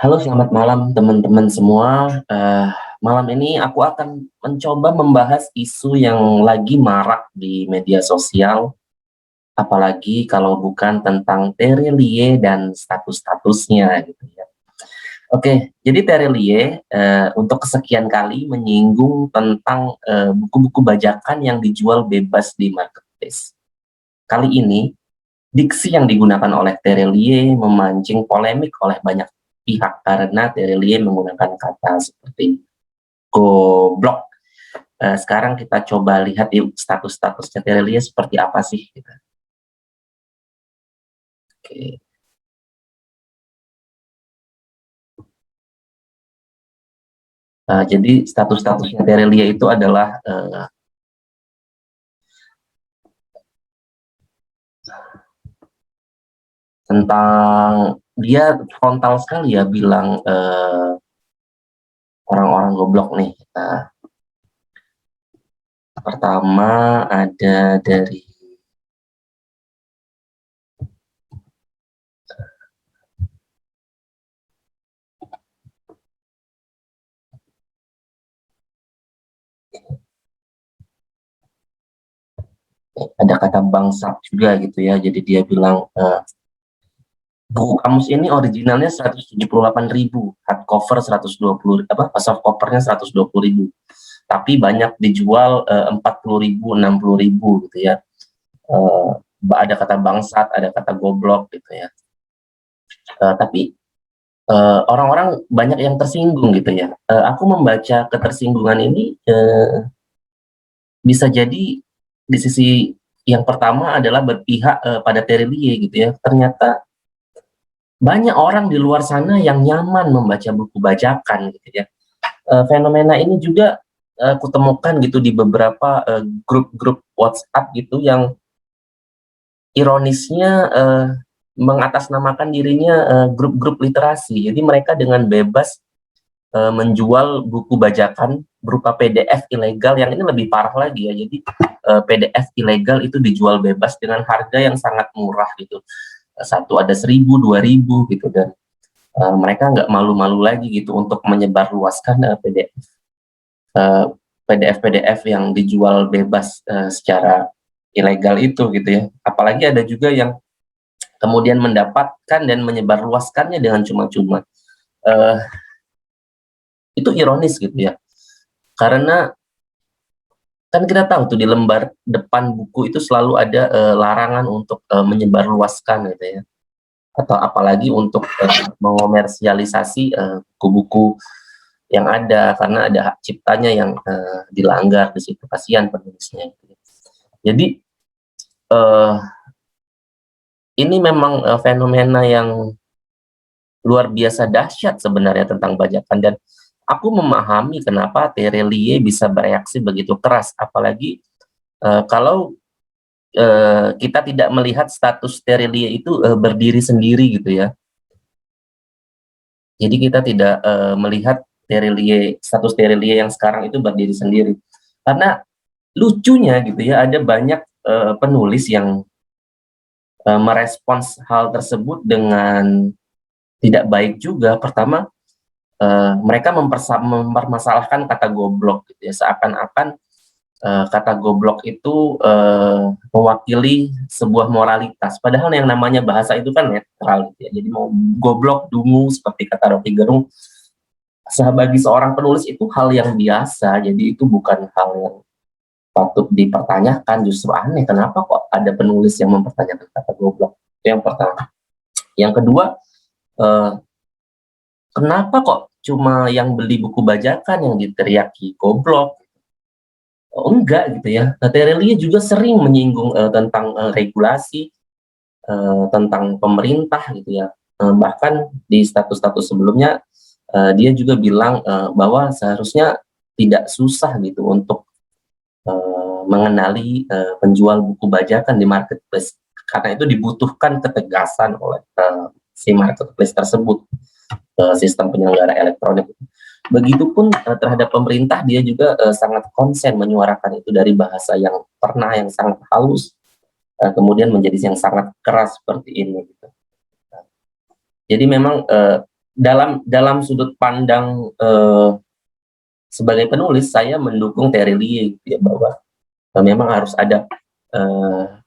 Halo, selamat malam teman-teman semua. Malam ini aku akan mencoba membahas isu yang lagi marak di media sosial, apalagi kalau bukan tentang Terelie dan status-statusnya gitu ya. Oke, jadi Terelie untuk kesekian kali menyinggung tentang buku-buku bajakan yang dijual bebas di marketplace. Kali ini diksi yang digunakan oleh Terelie memancing polemik oleh banyak pihak karena Terelie menggunakan kata seperti goblok. Sekarang kita coba lihat di status-statusnya Terelie seperti apa sih gitu. Oke. Jadi status-statusnya Terelie itu adalah tentang dia frontal sekali ya bilang orang-orang goblok nih. Pertama ada dari ada kata bangsat juga gitu ya. Jadi dia bilang buku kamus ini originalnya 178.000, hardcover 120, soft covernya 120.000, tapi banyak dijual 40.000, 60.000 gitu ya. Ada kata bangsat, ada kata goblok gitu ya. Tapi orang-orang banyak yang tersinggung gitu ya. Aku membaca ketersinggungan ini bisa jadi di sisi yang pertama adalah berpihak pada Terelie gitu ya. Ternyata banyak orang di luar sana yang nyaman membaca buku bajakan gitu ya. Fenomena ini juga kutemukan gitu di beberapa grup-grup WhatsApp gitu yang ironisnya mengatasnamakan dirinya grup-grup literasi. Jadi mereka dengan bebas menjual buku bajakan berupa PDF ilegal, yang ini lebih parah lagi ya. Jadi PDF ilegal itu dijual bebas dengan harga yang sangat murah gitu. Satu ada 1.000, 2.000 gitu, dan mereka nggak malu-malu lagi gitu untuk menyebarluaskan PDF yang dijual bebas secara ilegal itu gitu ya. Apalagi ada juga yang kemudian mendapatkan dan menyebarluaskannya dengan cuma-cuma. Uh, itu ironis gitu ya. Karena kan kita tahu tuh di lembar depan buku itu selalu ada larangan untuk menyebarluaskan gitu ya. Atau apalagi untuk mengomersialisasi buku-buku yang ada, karena ada hak ciptanya yang dilanggar di situ, kasihan penulisnya. Jadi ini memang fenomena yang luar biasa dahsyat sebenarnya tentang bajakan, dan aku memahami kenapa Terelie bisa bereaksi begitu keras, apalagi kalau kita tidak melihat status Terelie itu berdiri sendiri gitu ya. Jadi kita tidak melihat status Terelie yang sekarang itu berdiri sendiri. Karena lucunya gitu ya, ada banyak penulis yang merespons hal tersebut dengan tidak baik juga. Pertama, mereka mempermasalahkan kata goblok gitu ya, seakan-akan kata goblok itu mewakili sebuah moralitas. Padahal yang namanya bahasa itu kan netral gitu ya. Jadi mau goblok, dungu, seperti kata Rocky Gerung, bagi seorang penulis itu hal yang biasa. Jadi itu bukan hal yang patut dipertanyakan. Justru aneh, kenapa kok ada penulis yang mempertanyakan kata goblok. Itu yang pertama. Yang kedua, eh, kenapa kok cuma yang beli buku bajakan yang diteriaki goblok? Oh, enggak gitu ya. Nah, Terelie juga sering menyinggung tentang regulasi, tentang pemerintah gitu ya. Bahkan di status-status sebelumnya dia juga bilang bahwa seharusnya tidak susah gitu untuk mengenali penjual buku bajakan di marketplace, karena itu dibutuhkan ketegasan oleh si marketplace tersebut, sistem penyelenggara elektronik. Begitupun terhadap pemerintah, dia juga sangat konsen menyuarakan itu dari bahasa yang pernah yang sangat halus kemudian menjadi yang sangat keras seperti ini gitu. Jadi memang dalam sudut pandang sebagai penulis, saya mendukung Terelie gitu ya, bahwa memang harus ada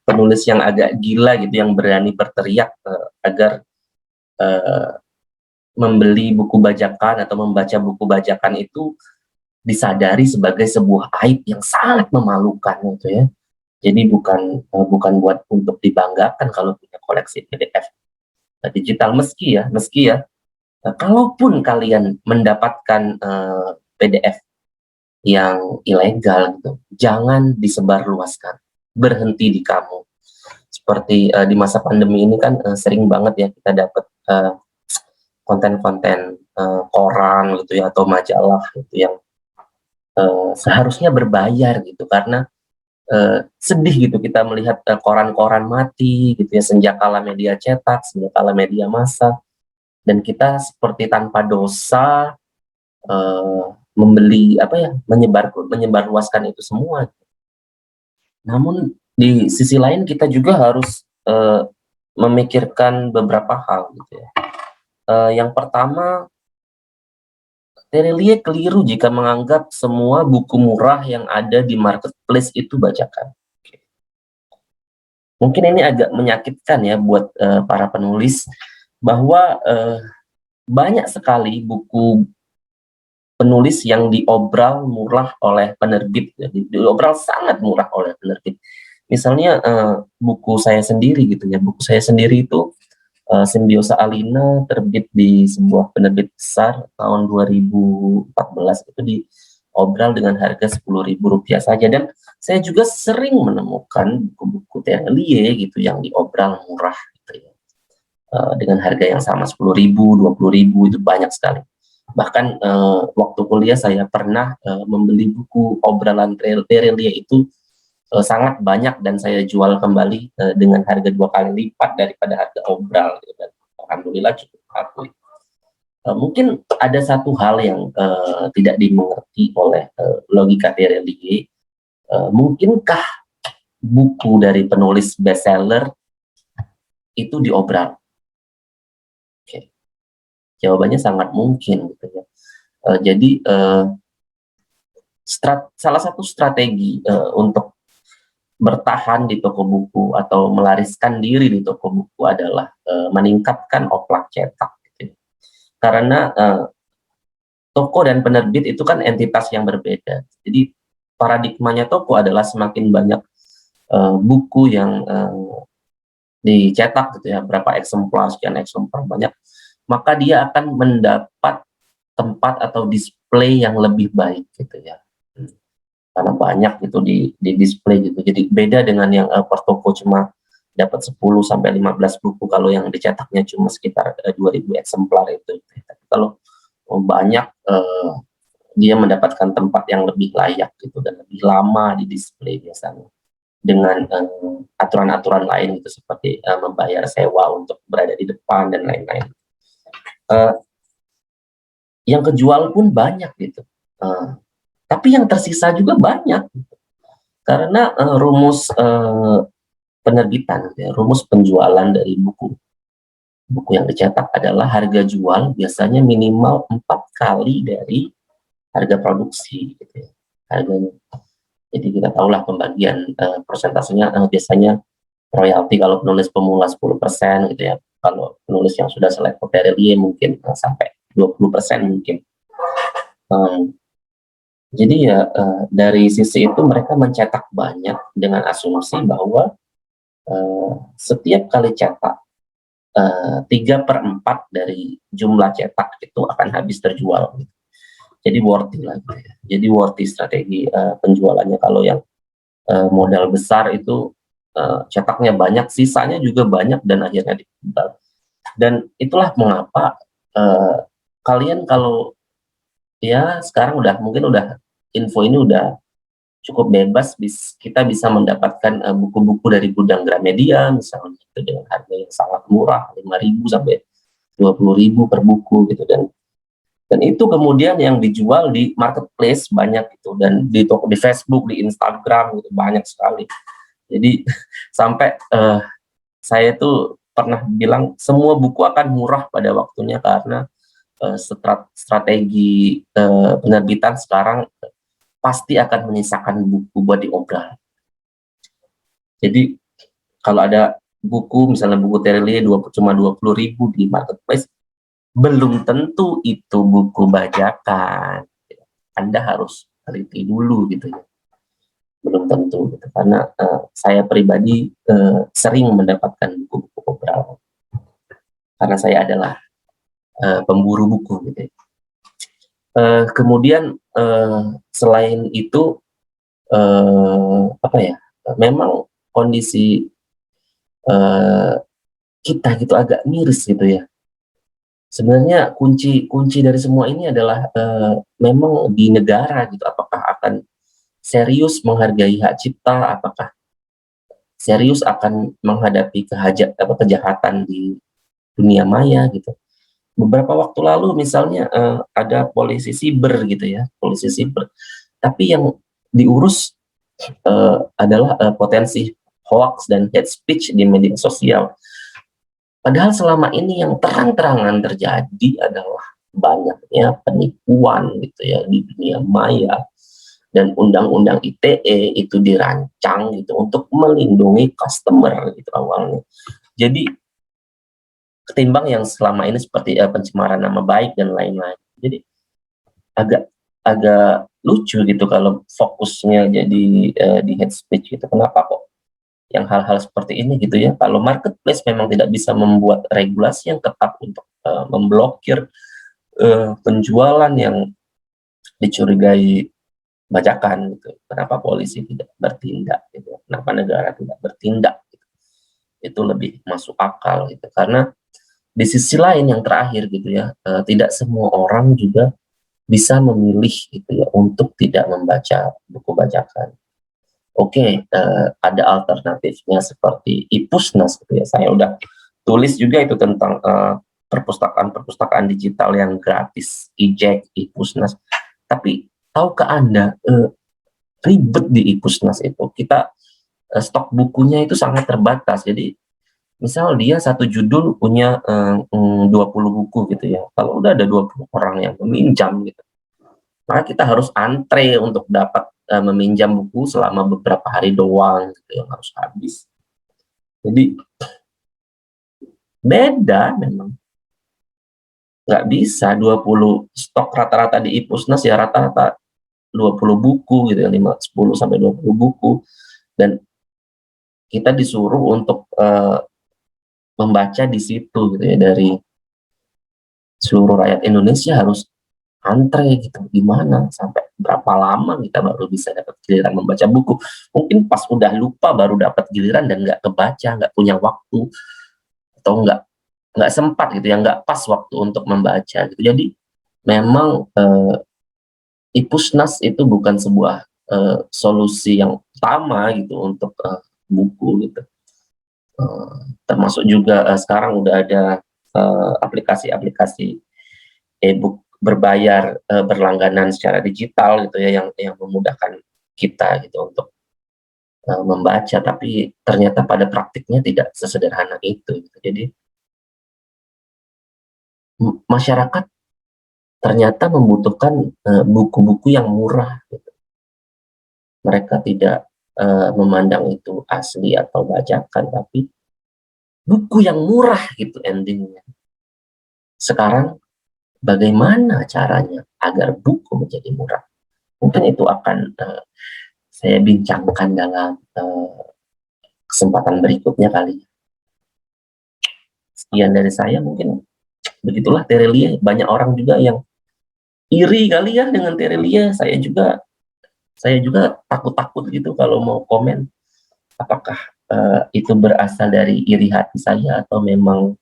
penulis yang agak gila gitu, yang berani berteriak agar membeli buku bajakan atau membaca buku bajakan itu disadari sebagai sebuah aib yang sangat memalukan gitu ya. Jadi bukan buat untuk dibanggakan kalau punya koleksi PDF digital, meski ya kalaupun kalian mendapatkan PDF yang ilegal gitu, jangan disebarluaskan, berhenti di kamu. Seperti di masa pandemi ini kan sering banget ya kita dapat konten-konten koran gitu ya, atau majalah gitu yang seharusnya berbayar gitu, karena sedih gitu kita melihat koran-koran mati gitu ya, senjakala media cetak, senjakala media massa, dan kita seperti tanpa dosa membeli menyebarluaskan itu semua. Namun di sisi lain kita juga harus memikirkan beberapa hal gitu ya. Yang pertama, Terelie keliru jika menganggap semua buku murah yang ada di marketplace itu bajakan. Mungkin ini agak menyakitkan ya buat para penulis, bahwa banyak sekali buku penulis yang diobral murah oleh penerbit, diobral sangat murah oleh penerbit. Misalnya buku saya sendiri gitu ya, buku saya sendiri itu Simbiosa Alina terbit di sebuah penerbit besar tahun 2014, itu diobral dengan harga Rp10.000 saja, dan saya juga sering menemukan buku-buku Terelie gitu yang diobral murah gitu ya, dengan harga yang sama Rp10.000, Rp20.000, itu banyak sekali. Bahkan waktu kuliah saya pernah membeli buku obralan Terelie itu sangat banyak, dan saya jual kembali dengan harga 2 kali lipat daripada harga obral gitu, dan alhamdulillah cukup laku. Mungkin ada satu hal yang tidak dimengerti oleh logika Terelie. Mungkinkah buku dari penulis bestseller itu diobral? Oke. Jawabannya sangat mungkin gitu ya. Jadi salah satu strategi untuk bertahan di toko buku atau melariskan diri di toko buku adalah meningkatkan oplak cetak gitu. Karena toko dan penerbit itu kan entitas yang berbeda. Jadi paradigmanya toko adalah semakin banyak buku yang dicetak gitu ya, berapa eksemplar, sekian eksemplar banyak, maka dia akan mendapat tempat atau display yang lebih baik gitu ya. Karena banyak gitu di display gitu. Jadi beda dengan yang per toko cuma dapat 10 sampai 15 buku kalau yang dicetaknya cuma sekitar 2.000 eksemplar itu. Tapi kalau banyak dia mendapatkan tempat yang lebih layak gitu, dan lebih lama di display biasanya, dengan aturan-aturan lain gitu, seperti membayar sewa untuk berada di depan dan lain-lain. Yang kejual pun banyak gitu. Tapi yang tersisa juga banyak gitu. Karena rumus penerbitan, ya, rumus penjualan dari buku yang dicetak adalah harga jual biasanya minimal 4 kali dari harga produksi gitu ya, harganya. Jadi kita tahulah pembagian persentasenya, biasanya royalti kalau penulis pemula 10% gitu ya. Kalau penulis yang sudah selevel Terelie mungkin sampai 20% mungkin. Jadi ya dari sisi itu mereka mencetak banyak dengan asumsi bahwa setiap kali cetak 3/4 dari jumlah cetak itu akan habis terjual. Jadi worthy lah gitu ya. Jadi worthy strategi penjualannya. Kalau yang modal besar itu cetaknya banyak, sisanya juga banyak, dan akhirnya dijual. Dan itulah mengapa kalian kalau ya sekarang mungkin info ini udah cukup bebas, kita bisa mendapatkan buku-buku dari gudang Gramedia misalnya gitu, dengan harga yang sangat murah, 5.000 sampai 20.000 per buku gitu, dan itu kemudian yang dijual di marketplace banyak gitu, dan di toko, di Facebook, di Instagram gitu banyak sekali. Jadi sampai saya tuh pernah bilang semua buku akan murah pada waktunya, karena strategi penerbitan sekarang pasti akan menyisakan buku buat diobral. Jadi kalau ada buku, misalnya buku Terelie cuma 20.000 di marketplace, belum tentu itu buku bajakan. Anda harus teliti dulu gitu ya. Belum tentu gitu. Karena saya pribadi sering mendapatkan buku-buku obral. Karena saya adalah pemburu buku gitu ya. Kemudian selain itu apa ya? Memang kondisi kita gitu agak miris gitu ya. Sebenarnya kunci dari semua ini adalah memang di negara gitu. Apakah akan serius menghargai hak cipta? Apakah serius akan menghadapi kejahatan di dunia maya gitu? Beberapa waktu lalu misalnya ada polisi siber gitu ya, polisi siber. Tapi yang diurus adalah potensi hoax dan hate speech di media sosial. Padahal selama ini yang terang-terangan terjadi adalah banyaknya penipuan gitu ya di dunia maya, dan undang-undang ITE itu dirancang gitu untuk melindungi customer gitu awalnya. Jadi ketimbang yang selama ini seperti pencemaran nama baik dan lain-lain. Jadi agak agak lucu gitu kalau fokusnya jadi di hate speech gitu. Kenapa kok yang hal-hal seperti ini gitu ya? Kalau marketplace memang tidak bisa membuat regulasi yang ketat untuk memblokir penjualan yang dicurigai bajakan gitu. Kenapa polisi tidak bertindak gitu? Kenapa negara tidak bertindak gitu? Itu lebih masuk akal gitu. Karena di sisi lain yang terakhir gitu ya, tidak semua orang juga bisa memilih gitu ya untuk tidak membaca buku bajakan. Oke, ada alternatifnya seperti iPusnas gitu ya. Saya udah tulis juga itu tentang perpustakaan-perpustakaan digital yang gratis, iJack, iPusnas. Tapi tahukah Anda ribet di iPusnas itu? Kita stok bukunya itu sangat terbatas. Jadi misal dia satu judul punya 20 buku gitu ya. Kalau udah ada 20 orang yang meminjam gitu, maka kita harus antre untuk dapat meminjam buku selama beberapa hari doang gitu yang harus habis. Jadi beda memang. Nggak bisa 20 stok rata-rata di iPusnas ya rata-rata 20 buku gitu ya, 10 sampai 20 buku, dan kita disuruh untuk membaca di situ gitu ya. Dari seluruh rakyat Indonesia harus antre gitu. Gimana sampai berapa lama kita baru bisa dapat giliran membaca buku? Mungkin pas udah lupa baru dapat giliran dan nggak kebaca, nggak punya waktu, atau nggak sempat gitu ya, nggak pas waktu untuk membaca gitu. Jadi memang iPusnas itu bukan sebuah solusi yang utama gitu untuk buku gitu. Termasuk juga sekarang udah ada aplikasi-aplikasi e-book berbayar berlangganan secara digital gitu ya, yang memudahkan kita gitu untuk membaca, tapi ternyata pada praktiknya tidak sesederhana itu gitu. Jadi masyarakat ternyata membutuhkan buku-buku yang murah gitu. Mereka tidak memandang itu asli atau bajakan, tapi buku yang murah gitu endingnya. Sekarang bagaimana caranya agar buku menjadi murah? Mungkin itu akan saya bincangkan dalam kesempatan berikutnya kali. Sekian dari saya, mungkin begitulah Terelie. Banyak orang juga yang iri kali ya dengan Terelie. Saya juga takut-takut gitu kalau mau komen. Apakah itu berasal dari iri hati saya atau memang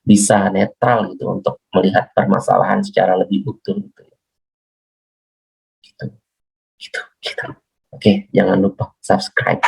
bisa netral gitu untuk melihat permasalahan secara lebih utuh gitu. Gitu. Oke, jangan lupa subscribe.